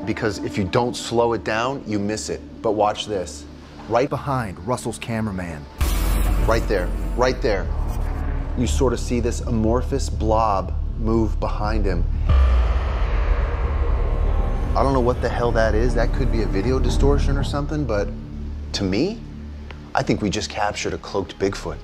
because if you don't slow it down, you miss it. But watch this. Right behind Russell's cameraman. Right there, right there. You sort of see this amorphous blob move behind him. I don't know what the hell that is. That could be a video distortion or something, but to me, I think we just captured a cloaked Bigfoot.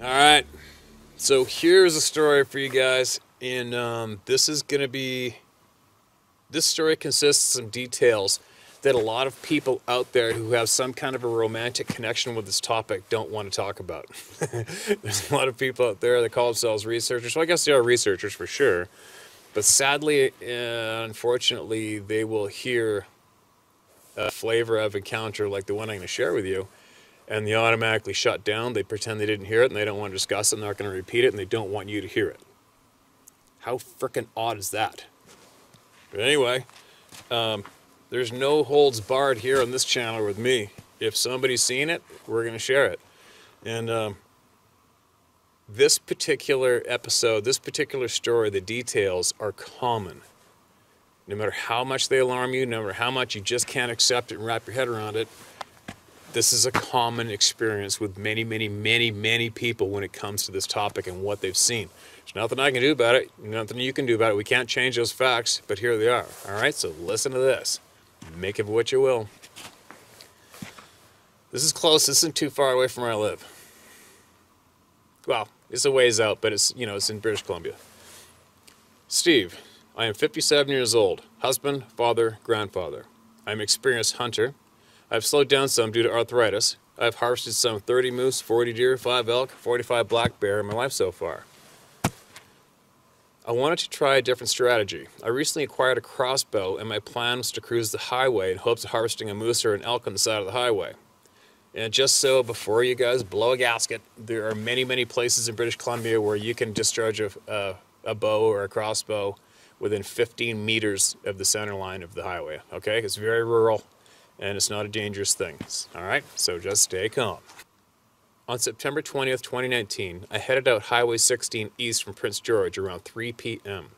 All right, so here's a story for you guys, and this story consists of some details that a lot of people out there who have some kind of a romantic connection with this topic don't want to talk about. There's a lot of people out there that call themselves researchers. Well, I guess they are researchers for sure, but sadly, unfortunately, they will hear a flavor of encounter like the one I'm going to share with you, and they automatically shut down. They pretend they didn't hear it, and they don't want to discuss it, and they're not going to repeat it, and they don't want you to hear it. How frickin' odd is that? But anyway, there's no holds barred here on this channel with me. If somebody's seen it, we're going to share it. And this particular episode, this particular story, the details are common. No matter how much they alarm you, no matter how much you just can't accept it and wrap your head around it, this is a common experience with many, many, many, many people when it comes to this topic and what they've seen. There's nothing I can do about it, nothing you can do about it. We can't change those facts, but here they are. All right, so listen to this. Make of it what you will. This is close. This isn't too far away from where I live. Well, it's a ways out, but it's, it's in British Columbia. Steve, I am 57 years old. Husband, father, grandfather. I'm an experienced hunter. I've slowed down some due to arthritis. I've harvested some 30 moose, 40 deer, 5 elk, 45 black bear in my life so far. I wanted to try a different strategy. I recently acquired a crossbow, and my plan was to cruise the highway in hopes of harvesting a moose or an elk on the side of the highway. And just so, before you guys blow a gasket, there are many, many places in British Columbia where you can discharge a bow or a crossbow within 15 meters of the center line of the highway. Okay, it's very rural. And it's not a dangerous thing. All right, so just stay calm. On September 20th, 2019, I headed out Highway 16 east from Prince George around 3 p.m.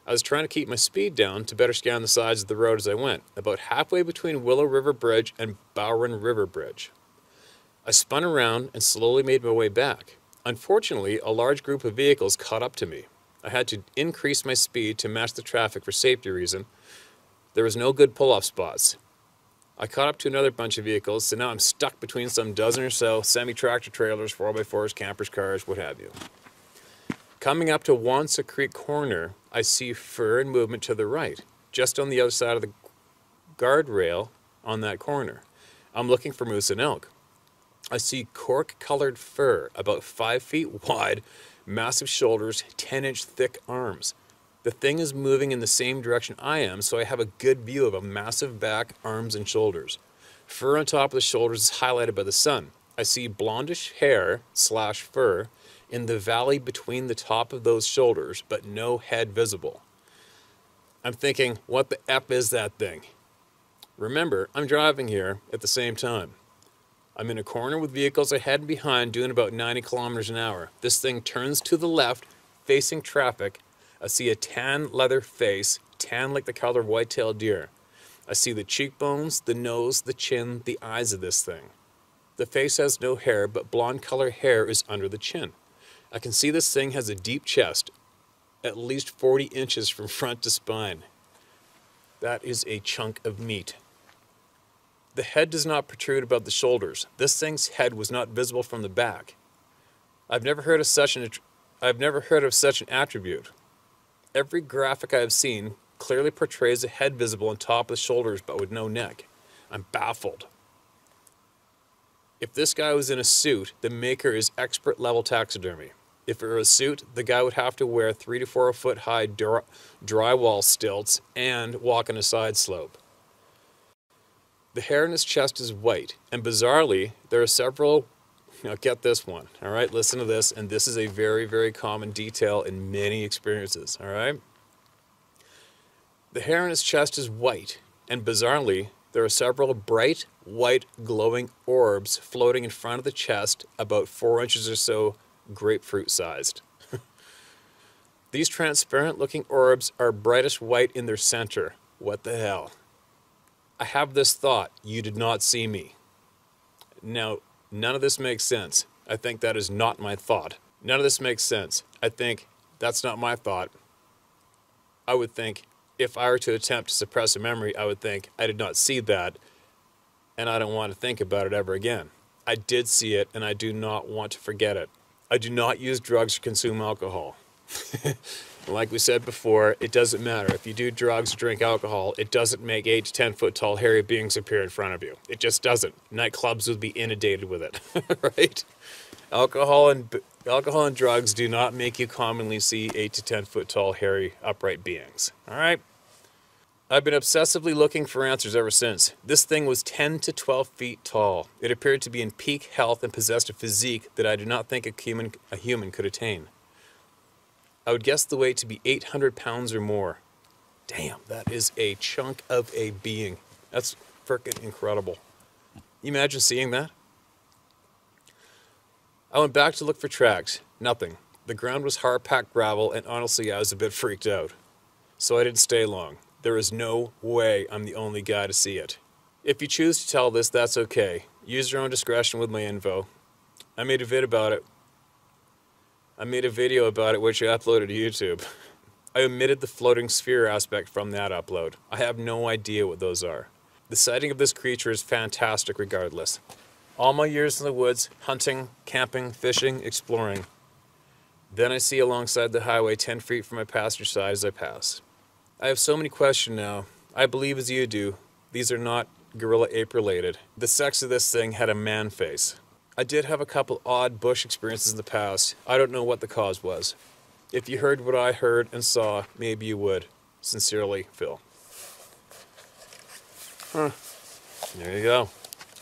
I was trying to keep my speed down to better scan the sides of the road as I went, about halfway between Willow River Bridge and Bowron River Bridge. I spun around and slowly made my way back. Unfortunately, a large group of vehicles caught up to me. I had to increase my speed to match the traffic for safety reason. There was no good pull-off spots. I caught up to another bunch of vehicles, so now I'm stuck between some dozen or so semi-tractor trailers, 4x4s, campers, cars, what have you. Coming up to Wansa Creek Corner, I see fur and movement to the right, just on the other side of the guardrail on that corner. I'm looking for moose and elk. I see cork-colored fur, about 5 feet wide, massive shoulders, 10-inch thick arms. The thing is moving in the same direction I am, so I have a good view of a massive back, arms, and shoulders. Fur on top of the shoulders is highlighted by the sun. I see blondish hair / fur in the valley between the top of those shoulders, but no head visible. I'm thinking, what the F is that thing? Remember, I'm driving here at the same time. I'm in a corner with vehicles ahead and behind doing about 90 kilometers an hour. This thing turns to the left, facing traffic. I see a tan leather face, tan like the color of white-tailed deer. I see the cheekbones, the nose, the chin, the eyes of this thing. The face has no hair, but blonde color hair is under the chin. I can see this thing has a deep chest, at least 40 inches from front to spine. That is a chunk of meat. The head does not protrude above the shoulders. This thing's head was not visible from the back. I've never heard of such an attribute. Every graphic I have seen clearly portrays a head visible on top of the shoulders but with no neck. I'm baffled. If this guy was in a suit, the maker is expert level taxidermy. If it were a suit, the guy would have to wear 3 to 4 foot high drywall stilts and walk on a side slope. The hair in his chest is white, and bizarrely, there are several. Now get this one, all right? Listen to this, and this is a very, very common detail in many experiences, all right? The hair in his chest is white, and bizarrely, there are several bright, white, glowing orbs floating in front of the chest, about 4 inches or so, grapefruit-sized. These transparent-looking orbs are brightest white in their center. What the hell? I have this thought, you did not see me. Now, none of this makes sense. I think that is not my thought. None of this makes sense. I think that's not my thought. I would think, if I were to attempt to suppress a memory, I would think, I did not see that, and I don't want to think about it ever again. I did see it, and I do not want to forget it. I do not use drugs or consume alcohol. Like we said before, it doesn't matter. If you do drugs or drink alcohol, it doesn't make 8 to 10 foot tall hairy beings appear in front of you. It just doesn't. Nightclubs would be inundated with it, right? Alcohol and drugs do not make you commonly see 8 to 10 foot tall hairy upright beings, all right? I've been obsessively looking for answers ever since. This thing was 10 to 12 feet tall. It appeared to be in peak health and possessed a physique that I do not think a human could attain. I would guess the weight to be 800 pounds or more. Damn, that is a chunk of a being. That's frickin' incredible. You imagine seeing that? I went back to look for tracks. Nothing. The ground was hard-packed gravel, and honestly, I was a bit freaked out. So I didn't stay long. There is no way I'm the only guy to see it. If you choose to tell this, that's okay. Use your own discretion with my info. I made a video about it, which I uploaded to YouTube. I omitted the floating sphere aspect from that upload. I have no idea what those are. The sighting of this creature is fantastic regardless. All my years in the woods, hunting, camping, fishing, exploring. Then I see alongside the highway 10 feet from my passenger side as I pass. I have so many questions now. I believe as you do, these are not gorilla ape related. The sex of this thing had a man face. I did have a couple odd bush experiences in the past. I don't know what the cause was. If you heard what I heard and saw, maybe you would. Sincerely, Phil. There you go.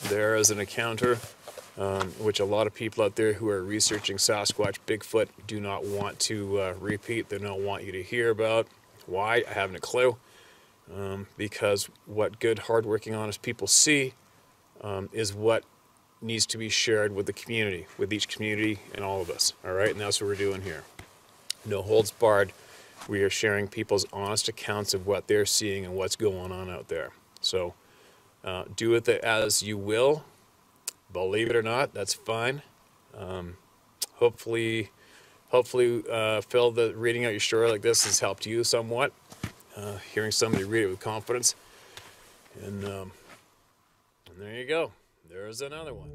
There is an encounter, which a lot of people out there who are researching Sasquatch, Bigfoot, do not want to repeat. They don't want you to hear about. Why? I haven't a clue. Because what good, hardworking, honest people see is what needs to be shared with the community, with each community and all of us, all right? And that's what we're doing here. No holds barred. We are sharing people's honest accounts of what they're seeing and what's going on out there. So do with it as you will. Believe it or not, that's fine. Hopefully, Phil, reading out your story like this has helped you somewhat. Hearing somebody read it with confidence. And there you go. There's another one.